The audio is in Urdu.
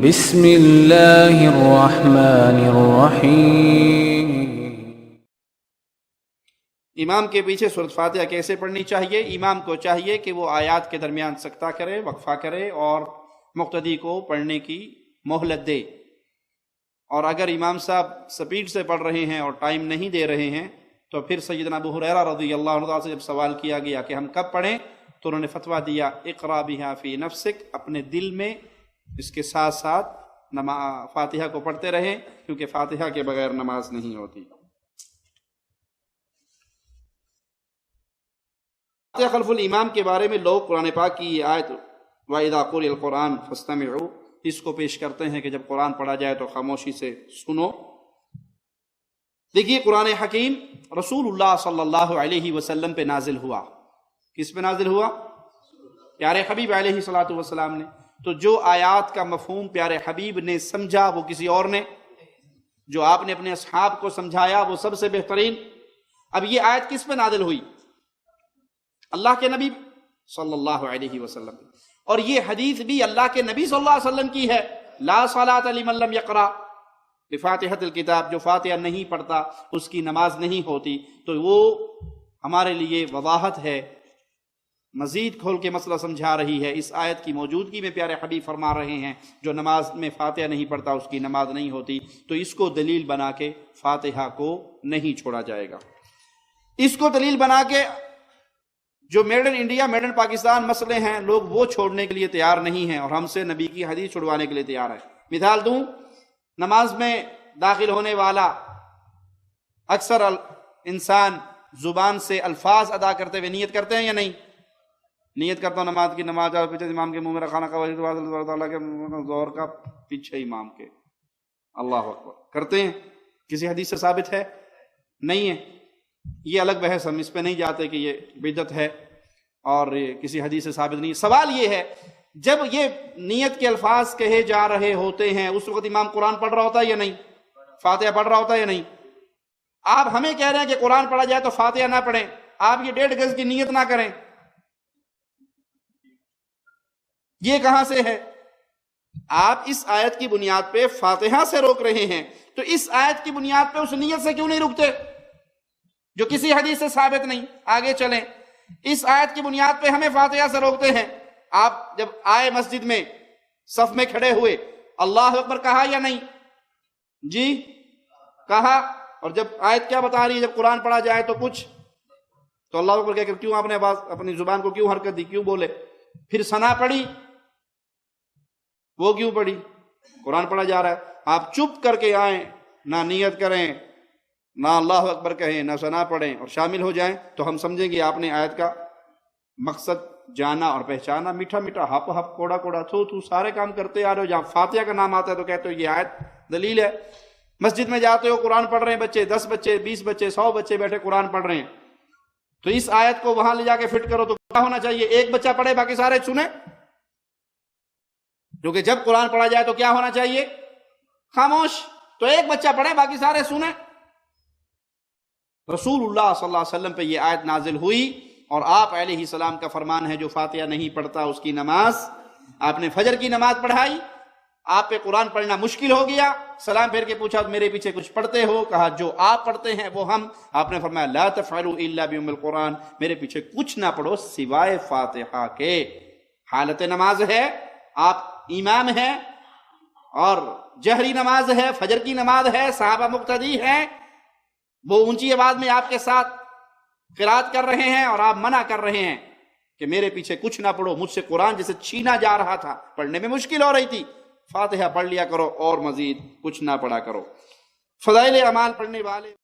بسم اللہ الرحمن الرحیم۔ امام کے پیچھے سورۃ فاتحہ کیسے پڑھنی چاہیے؟ امام کو چاہیے کہ وہ آیات کے درمیان سکتہ کرے، وقفہ کرے اور مقتدی کو پڑھنے کی مہلت دے۔ اور اگر امام صاحب سپیڈ سے پڑھ رہے ہیں اور ٹائم نہیں دے رہے ہیں تو پھر سیدنا ابو ہریرہ رضی اللہ عنہ سے جب سوال کیا گیا کہ ہم کب پڑھیں تو انہوں نے فتویٰ دیا اقرا بہا فی نفسک، اپنے دل میں اس کے ساتھ ساتھ فاتحہ کو پڑھتے رہیں، کیونکہ فاتحہ کے بغیر نماز نہیں ہوتی۔ فاتحہ خلف الامام کے بارے میں لوگ قرآن پاک کی یہ آیت وَإِذَا قُرِئَ الْقُرْآنُ فَاسْتَمِعُوا اس کو پیش کرتے ہیں کہ جب قرآن پڑھا جائے تو خاموشی سے سنو۔ دیکھیے قرآن حکیم رسول اللہ صلی اللہ علیہ وسلم پہ نازل ہوا۔ کس پہ نازل ہوا؟ پیارے حبیب علیہ الصلوۃ والسلام نے۔ تو جو آیات کا مفہوم پیارے حبیب نے سمجھا وہ کسی اور نے، جو آپ نے اپنے اصحاب کو سمجھایا وہ سب سے بہترین۔ اب یہ آیت کس پہ نازل ہوئی؟ اللہ کے نبی صلی اللہ علیہ وسلم، اور یہ حدیث بھی اللہ کے نبی صلی اللہ علیہ وسلم کی ہے، لا صلاۃ لمن لم یقرأ بفاتحۃ الکتاب، جو فاتحہ نہیں پڑھتا اس کی نماز نہیں ہوتی۔ تو وہ ہمارے لیے وضاحت ہے، مزید کھول کے مسئلہ سمجھا رہی ہے۔ اس آیت کی موجودگی میں پیارے حبیب فرما رہے ہیں جو نماز میں فاتحہ نہیں پڑھتا اس کی نماز نہیں ہوتی، تو اس کو دلیل بنا کے فاتحہ کو نہیں چھوڑا جائے گا۔ اس کو دلیل بنا کے جو made in India made in Pakistan مسئلے ہیں لوگ وہ چھوڑنے کے لیے تیار نہیں ہیں، اور ہم سے نبی کی حدیث چھڑوانے کے لیے تیار ہے۔ مثال دوں، نماز میں داخل ہونے والا اکثر انسان زبان سے الفاظ ادا کرتے ہوئے نیت کرتے ہیں یا نہیں؟ نیت کرتا ہوں نماز کی، نماز پیچھے امام کے منہ میں رکھانا کا ظہر کا پیچھے امام کے، اللہ اکبر کرتے ہیں۔ کسی حدیث سے ثابت ہے؟ نہیں ہے۔ یہ الگ بحث، ہم اس پہ نہیں جاتے کہ یہ بدعت ہے اور کسی حدیث سے ثابت نہیں۔ سوال یہ ہے جب یہ نیت کے الفاظ کہے جا رہے ہوتے ہیں اس وقت امام قرآن پڑھ رہا ہوتا ہے یا نہیں؟ فاتحہ پڑھ رہا ہوتا ہے یا نہیں؟ آپ ہمیں کہہ رہے ہیں کہ قرآن پڑھا جائے تو فاتحہ نہ پڑھیں، آپ یہ 1.5 گز کی نیت نہ کریں، یہ کہاں سے ہے؟ آپ اس آیت کی بنیاد پہ فاتحہ سے روک رہے ہیں، تو اس آیت کی بنیاد پہ اس نیت سے کیوں نہیں رکتے جو کسی حدیث سے ثابت نہیں؟ آگے چلیں، اس آیت کی بنیاد پہ ہمیں فاتحہ سے روکتے ہیں۔ آپ جب آئے مسجد میں صف میں کھڑے ہوئے اللہ اکبر کہا یا نہیں؟ جی کہا۔ اور جب آیت کیا بتا رہی ہے؟ جب قرآن پڑھا جائے تو کچھ، تو اللہ اکبر کہہ کر کیوں آپ نے اپنی زبان کو کیوں حرکت دی، کیوں بولے؟ پھر ثنا پڑھی، وہ کیوں پڑھی؟ قرآن پڑھا جا رہا ہے۔ آپ چپ کر کے آئیں، نہ نیت کریں، نہ اللہ اکبر کہیں، نہ ثنا پڑھیں اور شامل ہو جائیں، تو ہم سمجھیں گے آپ نے آیت کا مقصد جانا اور پہچانا۔ میٹھا میٹھا، ہپ ہپ، کوڑا کوڑا، تھو تھو، سارے کام کرتے آ رہے ہو، جہاں فاتحہ کا نام آتا ہے تو کہتے ہو یہ آیت دلیل ہے۔ مسجد میں جاتے ہو قرآن پڑھ رہے ہیں بچے، 10 بچے، 20 بچے، 100 بچے بیٹھے قرآن پڑھ رہے ہیں، تو اس آیت کو وہاں لے جا کے فٹ کرو تو کیا ہونا چاہیے؟ ایک بچہ پڑھے باقی سارے سنیں، کیونکہ جب قرآن پڑھا جائے تو کیا ہونا چاہیے؟ خاموش۔ تو ایک بچہ پڑھے باقی سارے سنیں۔ رسول اللہ صلی اللہ علیہ وسلم پہ یہ آیت نازل ہوئی، اور آپ علیہ السلام کا فرمان ہے جو فاتحہ نہیں پڑھتا اس کی نماز۔ آپ نے فجر کی نماز پڑھائی، آپ پہ قرآن پڑھنا مشکل ہو گیا، سلام پھیر کے پوچھا میرے پیچھے کچھ پڑھتے ہو؟ کہا جو آپ پڑھتے ہیں وہ ہم۔ آپ نے فرمایا لا تفعلوا الا بام القرآن، میرے پیچھے کچھ نہ پڑھو سوائے فاتحہ کے۔ حالت نماز ہے، آپ امام ہیں، اور جہری نماز ہے، فجر کی نماز ہے، صحابہ مقتدی ہیں، وہ اونچی آواز میں آپ کے ساتھ قرات کر رہے ہیں اور آپ منع کر رہے ہیں کہ میرے پیچھے کچھ نہ پڑھو، مجھ سے قرآن جیسے چھینا جا رہا تھا، پڑھنے میں مشکل ہو رہی تھی، فاتحہ پڑھ لیا کرو اور مزید کچھ نہ پڑھا کرو۔ فضائل اعمال پڑھنے والے